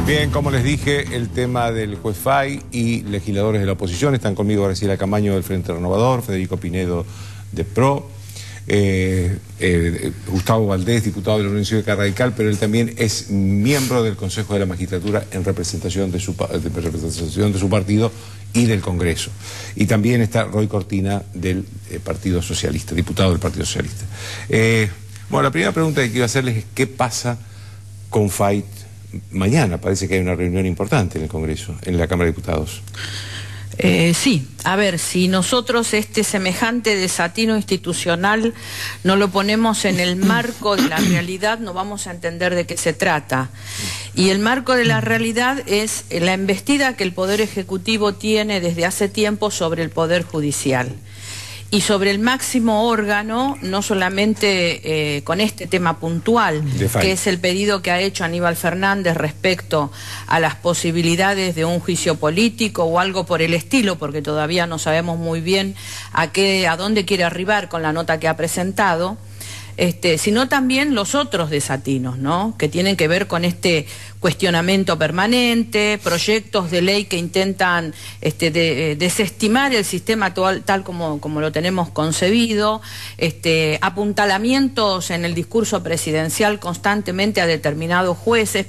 Bien, como les dije, el tema del juez Fay y legisladores de la oposición. Están conmigo Graciela Camaño del Frente Renovador, Federico Pinedo de PRO, Gustavo Valdés, diputado de la Unión Cívica Radical, pero él también es miembro del Consejo de la Magistratura en representación de su partido y del Congreso. Y también está Roy Cortina del Partido Socialista, diputado del Partido Socialista. Bueno, la primera pregunta que quiero hacerles es ¿qué pasa con Fay mañana? Parece que hay una reunión importante en el Congreso, en la Cámara de Diputados. Sí, a ver, si nosotros este semejante desatino institucional no lo ponemos en el marco de la realidad, no vamos a entender de qué se trata. Y el marco de la realidad es la embestida que el Poder Ejecutivo tiene desde hace tiempo sobre el Poder Judicial. Y sobre el máximo órgano, no solamente con este tema puntual, que es el pedido que ha hecho Aníbal Fernández respecto a las posibilidades de un juicio político o algo por el estilo, porque todavía no sabemos muy bien a dónde quiere arribar con la nota que ha presentado, sino también los otros desatinos, ¿no?, que tienen que ver con este cuestionamiento permanente, proyectos de ley que intentan desestimar el sistema tal como lo tenemos concebido, apuntalamientos en el discurso presidencial constantemente a determinados jueces,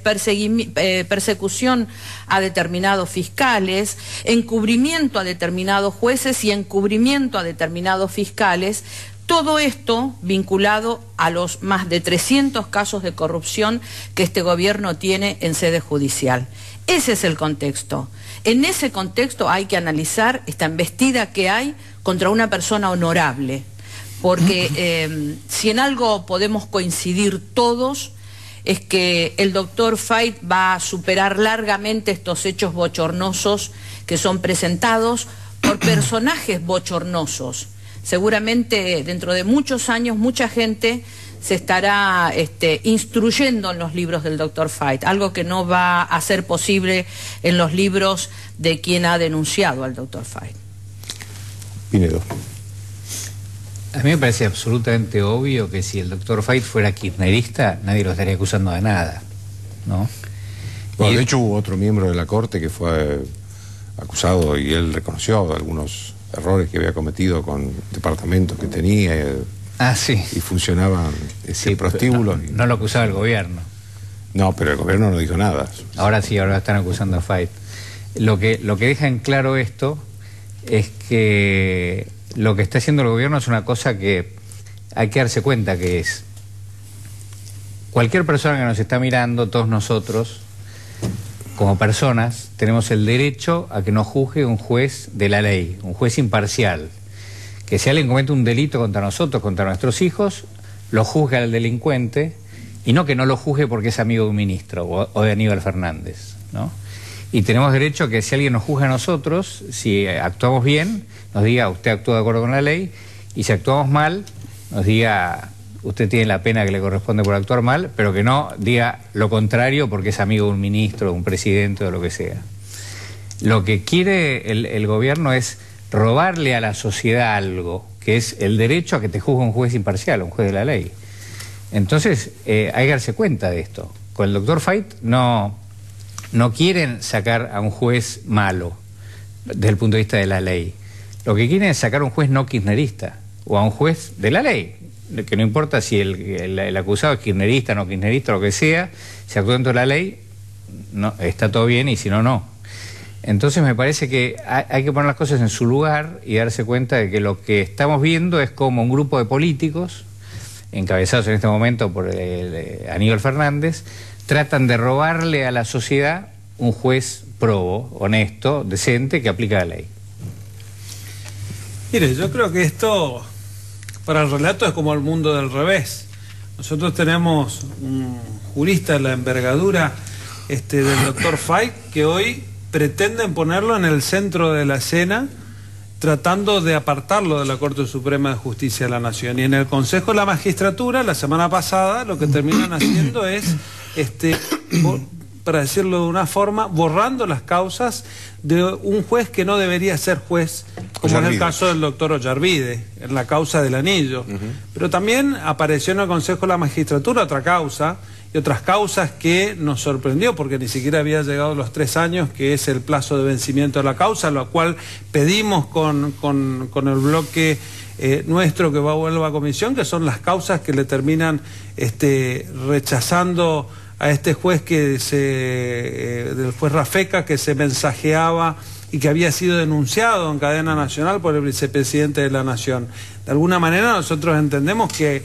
persecución a determinados fiscales, encubrimiento a determinados jueces y encubrimiento a determinados fiscales. Todo esto vinculado a los más de 300 casos de corrupción que este gobierno tiene en sede judicial. Ese es el contexto. En ese contexto hay que analizar esta embestida que hay contra una persona honorable, porque si en algo podemos coincidir todos es que el doctor Fay va a superar largamente estos hechos bochornosos que son presentados por personajes bochornosos. Seguramente dentro de muchos años mucha gente se estará instruyendo en los libros del doctor Fay, algo que no va a ser posible en los libros de quien ha denunciado al doctor Fay. Pinedo. A mí me parece absolutamente obvio que si el doctor Fay fuera kirchnerista, nadie lo estaría acusando de nada, ¿no? Bueno, de hecho hubo otro miembro de la Corte que fue acusado y él reconoció algunos errores que había cometido con departamentos que tenía sí. Y funcionaban prostíbulos. No lo acusaba el gobierno. No, pero el gobierno no dijo nada. Ahora sí, ahora están acusando a Fay. Lo que deja en claro esto es que lo que está haciendo el gobierno es una cosa que hay que darse cuenta que es cualquier persona que nos está mirando, todos nosotros como personas tenemos el derecho a que nos juzgue un juez de la ley, un juez imparcial, que si alguien comete un delito contra nosotros, contra nuestros hijos, lo juzgue al delincuente y no que no lo juzgue porque es amigo de un ministro o de Aníbal Fernández, ¿no? Y tenemos derecho a que si alguien nos juzga a nosotros, si actuamos bien, nos diga usted actuó de acuerdo con la ley, y si actuamos mal, nos diga usted tiene la pena que le corresponde por actuar mal, pero que no diga lo contrario porque es amigo de un ministro, de un presidente o lo que sea. Lo que quiere el gobierno es robarle a la sociedad algo, que es el derecho a que te juzgue un juez imparcial, un juez de la ley. Entonces, hay que darse cuenta de esto. Con el doctor Fay no quieren sacar a un juez malo desde el punto de vista de la ley. Lo que quieren es sacar a un juez no kirchnerista o a un juez de la ley, que no importa si el acusado es kirchnerista, no kirchnerista, lo que sea, si actúa dentro de la ley, no, está todo bien, y si no, no. Entonces me parece que hay que poner las cosas en su lugar y darse cuenta de que lo que estamos viendo es como un grupo de políticos, encabezados en este momento por Aníbal Fernández, tratan de robarle a la sociedad un juez probo, honesto, decente, que aplica la ley. Mire, yo creo que esto para el relato es como el mundo del revés. Nosotros tenemos un jurista de la envergadura del doctor Fay, que hoy pretenden ponerlo en el centro de la escena, tratando de apartarlo de la Corte Suprema de Justicia de la Nación. Y en el Consejo de la Magistratura, la semana pasada, lo que terminan haciendo es, para decirlo de una forma, borrando las causas de un juez que no debería ser juez como es el caso del doctor Ollarvide, en la causa del anillo. Pero también apareció en el Consejo de la Magistratura otra causa, y otras causas que nos sorprendió, porque ni siquiera había llegado los 3 años, que es el plazo de vencimiento de la causa, lo cual pedimos con el bloque nuestro que va a vuelva a comisión, que son las causas que le terminan rechazando a este juez del juez Rafeca, que se mensajeaba y que había sido denunciado en cadena nacional por el vicepresidente de la Nación. De alguna manera nosotros entendemos que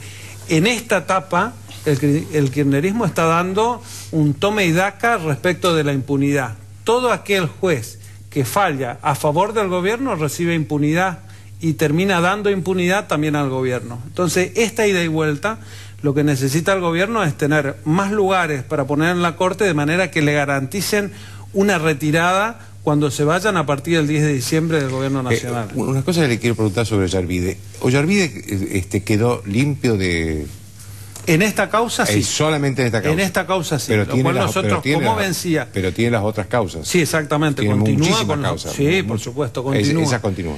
en esta etapa el kirchnerismo está dando un tome y daca respecto de la impunidad. Todo aquel juez que falla a favor del gobierno recibe impunidad y termina dando impunidad también al gobierno. Entonces, esta ida y vuelta, lo que necesita el gobierno es tener más lugares para poner en la Corte, de manera que le garanticen una retirada cuando se vayan a partir del 10 de diciembre del gobierno nacional. Una cosa que le quiero preguntar sobre Ollarvide. ¿Ollarvide quedó limpio de...? En esta causa sí. Solamente en esta causa. En esta causa sí. Pero lo cual nosotros, ¿cómo vencía? Pero tiene las otras causas. Sí, exactamente. Tiene continúa con causas. Sí, por supuesto, continúa. Esas continúan.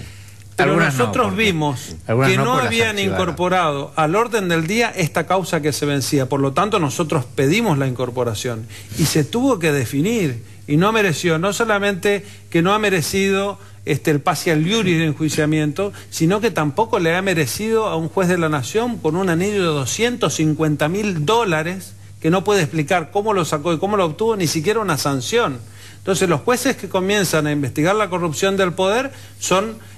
Pero algunas nosotros no, vimos algunas que no por habían incorporado al orden del día esta causa que se vencía. Por lo tanto, nosotros pedimos la incorporación. Y se tuvo que definir. Y no mereció, no solamente que no ha merecido el pase al iuri de enjuiciamiento, sino que tampoco le ha merecido a un juez de la Nación con un anillo de $250.000, que no puede explicar cómo lo sacó y cómo lo obtuvo, ni siquiera una sanción. Entonces los jueces que comienzan a investigar la corrupción del poder son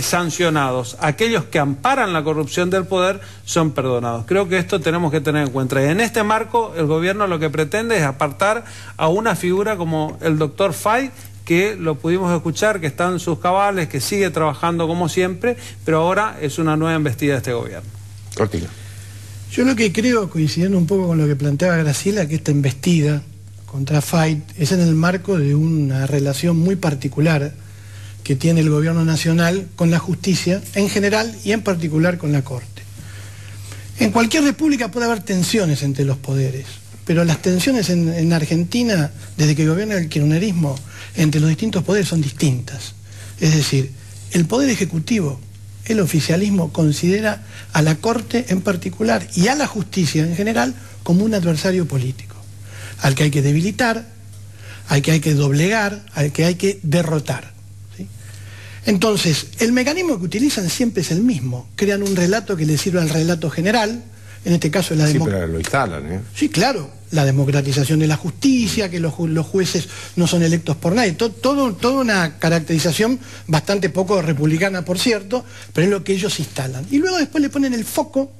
sancionados. Aquellos que amparan la corrupción del poder son perdonados. Creo que esto tenemos que tener en cuenta. Y en este marco el gobierno lo que pretende es apartar a una figura como el doctor Fay, que lo pudimos escuchar, que está en sus cabales, que sigue trabajando como siempre, pero ahora es una nueva embestida de este gobierno. Cortina. Yo lo que creo, coincidiendo un poco con lo que planteaba Graciela, que esta embestida contra Fay es en el marco de una relación muy particular que tiene el gobierno nacional con la justicia en general y en particular con la Corte. En cualquier república puede haber tensiones entre los poderes, pero las tensiones en Argentina, desde que gobierna el kirchnerismo, entre los distintos poderes son distintas. Es decir, el poder ejecutivo, el oficialismo, considera a la Corte en particular y a la justicia en general como un adversario político, al que hay que debilitar, al que hay que doblegar, al que hay que derrotar. ¿Sí? Entonces, el mecanismo que utilizan siempre es el mismo. Crean un relato que le sirve al relato general, en este caso la democracia. Sí, pero lo instalan, ¿eh? Sí, claro, la democratización de la justicia, que los jueces no son electos por nadie, toda una caracterización bastante poco republicana, por cierto, pero es lo que ellos instalan. Y luego después le ponen el foco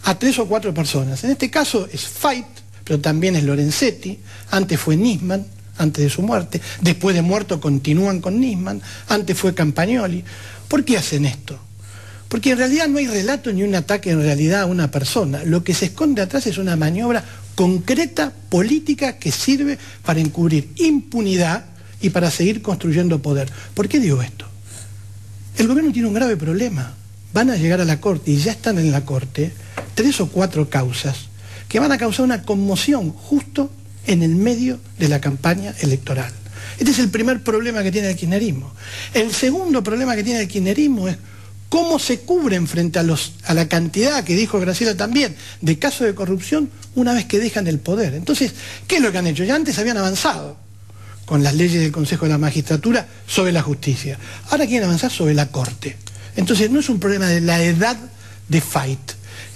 a 3 o 4 personas. En este caso es Fay, pero también es Lorenzetti, antes fue Nisman, antes de su muerte, después de muerto continúan con Nisman, antes fue Campagnoli. ¿Por qué hacen esto? Porque en realidad no hay relato ni un ataque en realidad a una persona. Lo que se esconde atrás es una maniobra concreta, política, que sirve para encubrir impunidad y para seguir construyendo poder. ¿Por qué digo esto? El gobierno tiene un grave problema. Van a llegar a la Corte, y ya están en la Corte, 3 o 4 causas que van a causar una conmoción justo en el medio de la campaña electoral. Este es el primer problema que tiene el kirchnerismo. El segundo problema que tiene el kirchnerismo es cómo se cubren frente a la cantidad, que dijo Graciela también, de casos de corrupción una vez que dejan el poder. Entonces, ¿qué es lo que han hecho? Ya antes habían avanzado con las leyes del Consejo de la Magistratura sobre la justicia. Ahora quieren avanzar sobre la Corte. Entonces, no es un problema de la edad de Fay.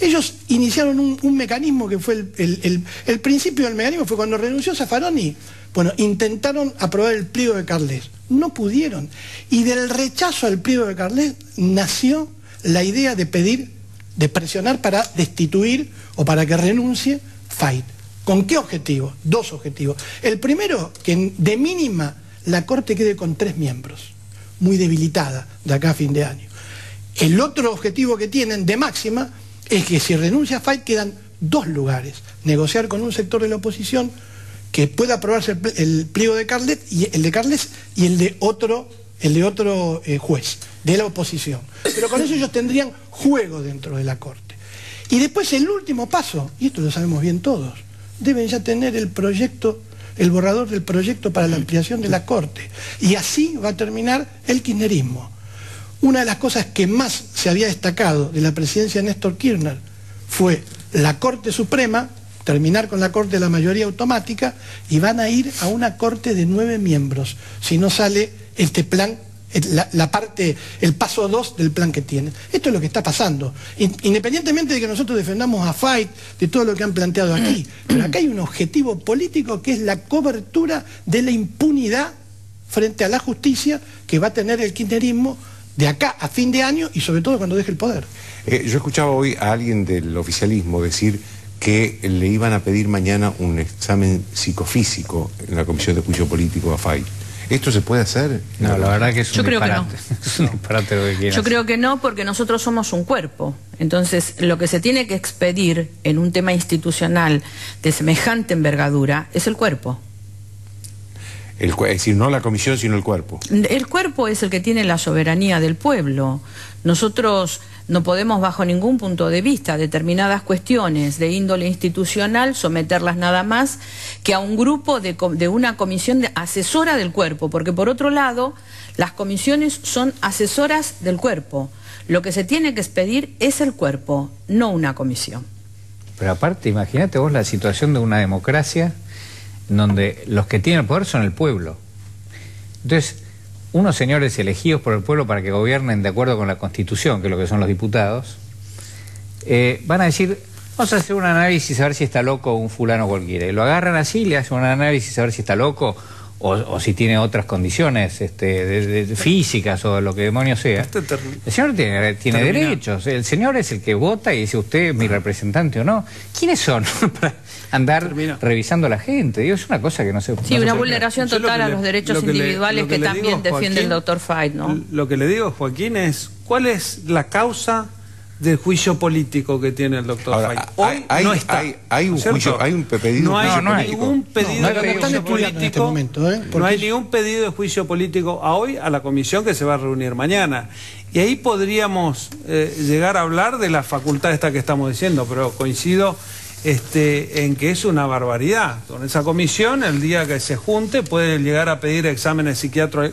Ellos iniciaron un mecanismo que fue el principio del mecanismo fue cuando renunció Zaffaroni. Bueno, intentaron aprobar el pliego de Carles, no pudieron. Y del rechazo al pliego de Carles nació la idea de presionar para destituir o para que renuncie Fay. ¿Con qué objetivo? 2 objetivos. El primero, que de mínima la Corte quede con 3 miembros, muy debilitada de acá a fin de año. El otro objetivo que tienen de máxima es que si renuncia Fay quedan 2 lugares, negociar con un sector de la oposición que pueda aprobarse el pliego de Carles y el de otro juez de la oposición. Pero con eso ellos tendrían juego dentro de la Corte. Y después el último paso, y esto lo sabemos bien todos, deben ya tener el borrador del proyecto para la ampliación de la Corte. Y así va a terminar el kirchnerismo. Una de las cosas que más se había destacado de la presidencia de Néstor Kirchner fue la Corte Suprema, terminar con la Corte de la mayoría automática, y van a ir a una Corte de 9 miembros, si no sale este plan, el paso 2 del plan que tiene. Esto es lo que está pasando. Independientemente de que nosotros defendamos a Fayt, de todo lo que han planteado aquí, pero acá hay un objetivo político que es la cobertura de la impunidad frente a la justicia que va a tener el kirchnerismo de acá a fin de año y sobre todo cuando deje el poder. Yo escuchaba hoy a alguien del oficialismo decir que le iban a pedir mañana un examen psicofísico en la Comisión de Juicio Político a Fayt. ¿Esto se puede hacer? No, la verdad que es un disparate. Que no. Es un disparate lo que quieras. Yo creo que no, porque nosotros somos un cuerpo. Entonces, lo que se tiene que expedir en un tema institucional de semejante envergadura es el cuerpo. Es decir, no la comisión, sino el cuerpo. El cuerpo es el que tiene la soberanía del pueblo. Nosotros no podemos, bajo ningún punto de vista, determinadas cuestiones de índole institucional someterlas nada más que a un grupo de una comisión asesora del cuerpo, porque por otro lado, las comisiones son asesoras del cuerpo. Lo que se tiene que expedir es el cuerpo, no una comisión. Pero aparte, imagínate vos la situación de una democracia en donde los que tienen el poder son el pueblo. Entonces, unos señores elegidos por el pueblo para que gobiernen de acuerdo con la Constitución, que es lo que son los diputados, van a decir, vamos a hacer un análisis a ver si está loco un fulano cualquiera. Y lo agarran así, le hacen un análisis a ver si está loco o si tiene otras condiciones físicas o lo que demonios sea. El señor tiene derechos. El señor es el que vota y dice, usted es mi representante o no. ¿Quiénes son para andar revisando a la gente? Digo, es una cosa que no se... Sí, una vulneración total a los derechos individuales que también defiende el doctor Fayt, ¿no? Lo que le digo, Joaquín, es ¿cuál es la causa del juicio político que tiene el doctor Fayt? Hoy no está. Hay un juicio, hay un pedido no de juicio hay político. ningún pedido de juicio político. No hay ningún pedido de juicio político a hoy a la comisión que se va a reunir mañana. Y ahí podríamos llegar a hablar de la facultad esta que estamos diciendo, pero coincido en que es una barbaridad. Con esa comisión, el día que se junte, puede llegar a pedir exámenes psiquiátricos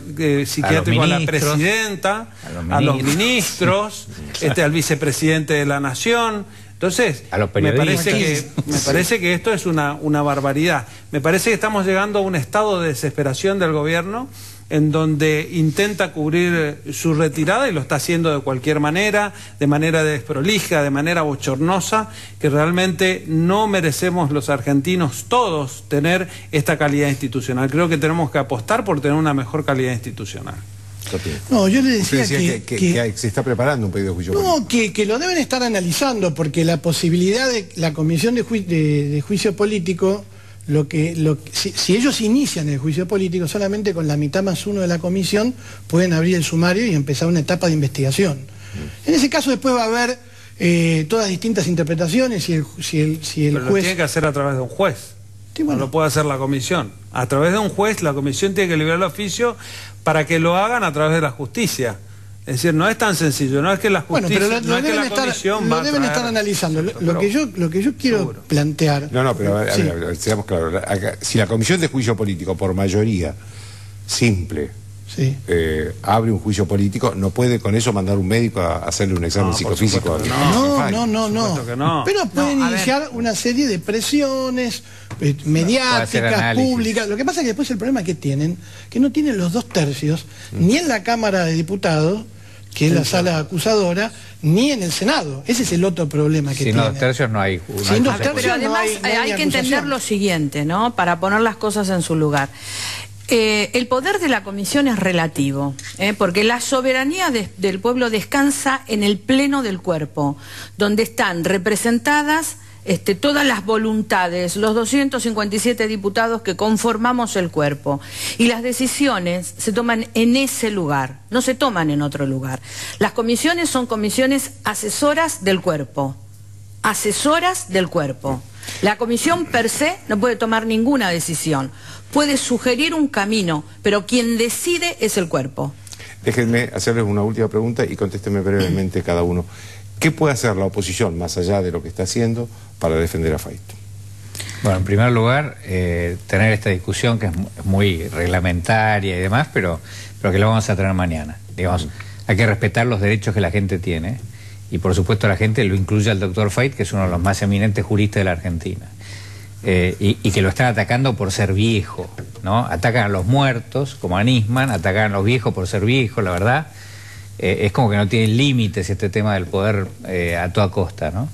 a la presidenta, a los ministros, al vicepresidente de la Nación. Entonces, me parece que esto es una barbaridad. Me parece que estamos llegando a un estado de desesperación del gobierno en donde intenta cubrir su retirada y lo está haciendo de cualquier manera, de manera desprolija, de manera bochornosa, que realmente no merecemos los argentinos todos tener esta calidad institucional. Creo que tenemos que apostar por tener una mejor calidad institucional. No, yo le decía que se está preparando un pedido de juicio político. No, que lo deben estar analizando, porque la posibilidad de la comisión de juicio político, si ellos inician el juicio político, solamente con la mitad más uno de la comisión pueden abrir el sumario y empezar una etapa de investigación. En ese caso después va a haber todas distintas interpretaciones si el Pero juez... lo tiene que hacer a través de un juez. Sí, bueno. No lo puede hacer la comisión. A través de un juez, la comisión tiene que liberar el oficio para que lo hagan a través de la justicia. Es decir, no es tan sencillo, no es que la justicia, pero no es que la comisión va a deben estar analizando. Lo que yo quiero plantear... No, pero a ver, seamos claros. Si la comisión de juicio político, por mayoría simple, abre un juicio político, no puede con eso mandar un médico a hacerle un examen psicofísico. No. Pero pueden iniciar una serie de presiones mediáticas, públicas. Lo que pasa es que después el problema que tienen, que no tienen los 2/3, ni en la Cámara de Diputados, que es la sala acusadora, ni en el Senado. Ese es el otro problema que tienen. Sin 2/3 no hay... Pero además hay que entender lo siguiente, ¿no? Para poner las cosas en su lugar. El poder de la comisión es relativo, porque la soberanía del pueblo descansa en el pleno del cuerpo, donde están representadas todas las voluntades, los 257 diputados que conformamos el cuerpo. Y las decisiones se toman en ese lugar, no se toman en otro lugar. Las comisiones son comisiones asesoras del cuerpo, asesoras del cuerpo. La comisión per se no puede tomar ninguna decisión. Puede sugerir un camino, pero quien decide es el cuerpo. Déjenme hacerles una última pregunta y contéstenme brevemente cada uno. ¿Qué puede hacer la oposición, más allá de lo que está haciendo, para defender a Fayt? Bueno, en primer lugar, tener esta discusión que es muy reglamentaria y demás, pero que la vamos a tener mañana. Digamos, hay que respetar los derechos que la gente tiene. Y por supuesto la gente lo incluye al doctor Fait, que es uno de los más eminentes juristas de la Argentina. Y que lo están atacando por ser viejo, ¿no? Atacan a los muertos, como a Nisman, atacan a los viejos por ser viejos, la verdad. Es como que no tiene límites este tema del poder a toda costa, ¿no?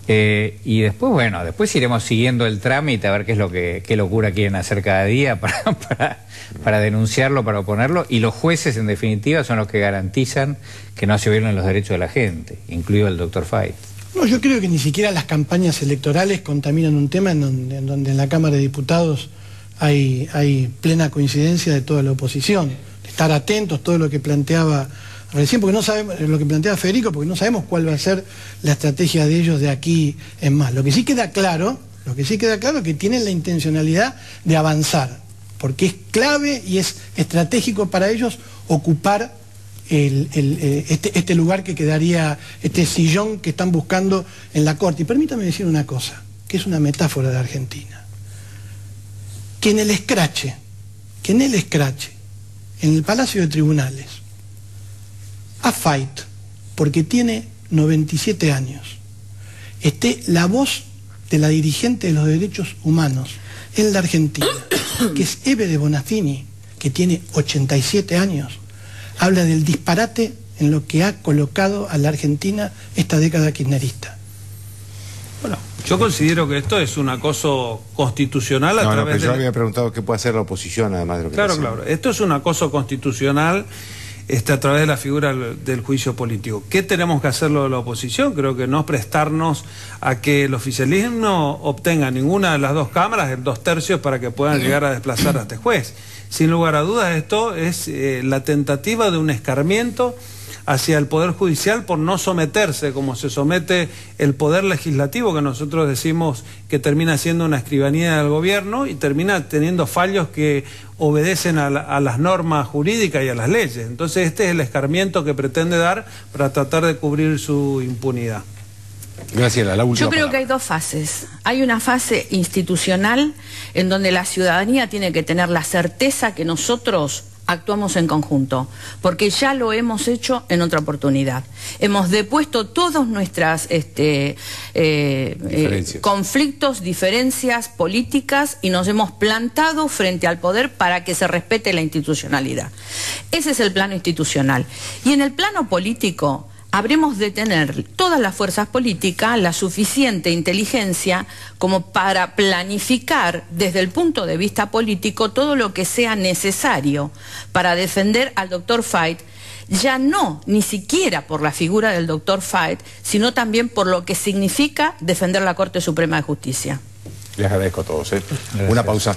Y después, bueno, después iremos siguiendo el trámite a ver qué locura quieren hacer cada día para denunciarlo, para oponerlo, y los jueces en definitiva son los que garantizan que no se violen los derechos de la gente, incluido el doctor Fait. No, yo creo que ni siquiera las campañas electorales contaminan un tema en donde en la Cámara de Diputados hay plena coincidencia de toda la oposición, de estar atentos, todo lo que planteaba recién, porque no sabemos lo que plantea Federico, porque no sabemos cuál va a ser la estrategia de ellos de aquí en más. Lo que sí queda claro es que tienen la intencionalidad de avanzar, porque es clave y es estratégico para ellos ocupar este lugar que quedaría, este sillón que están buscando en la Corte. Y permítame decir una cosa, que es una metáfora de Argentina. Que en el escrache, en el Palacio de Tribunales, a Fait, porque tiene 97 años, esté la voz de la dirigente de los derechos humanos en la Argentina, que es Eve de Bonafini, que tiene 87 años, habla del disparate en lo que ha colocado a la Argentina esta década kirchnerista. Bueno, yo considero que esto es un acoso constitucional a través yo había preguntado qué puede hacer la oposición además de lo que Claro, esto es un acoso constitucional a través de la figura del juicio político. ¿Qué tenemos que hacer lo de la oposición? Creo que no prestarnos a que el oficialismo obtenga ninguna de las dos cámaras, el 2/3, para que puedan llegar a desplazar a este juez. Sin lugar a dudas, esto es la tentativa de un escarmiento hacia el Poder Judicial por no someterse como se somete el Poder Legislativo, que nosotros decimos que termina siendo una escribanía del gobierno y termina teniendo fallos que obedecen a las normas jurídicas y a las leyes. Entonces este es el escarmiento que pretende dar para tratar de cubrir su impunidad. Graciela, la última. Yo creo que hay dos fases. Hay una fase institucional en donde la ciudadanía tiene que tener la certeza que nosotros actuamos en conjunto, porque ya lo hemos hecho en otra oportunidad. Hemos depuesto todas nuestras conflictos, diferencias políticas y nos hemos plantado frente al poder para que se respete la institucionalidad. Ese es el plano institucional. Y en el plano político habremos de tener todas las fuerzas políticas la suficiente inteligencia como para planificar desde el punto de vista político todo lo que sea necesario para defender al doctor Fait, ya no ni siquiera por la figura del doctor Fait, sino también por lo que significa defender la Corte Suprema de Justicia. Les agradezco a todos. Una pausa.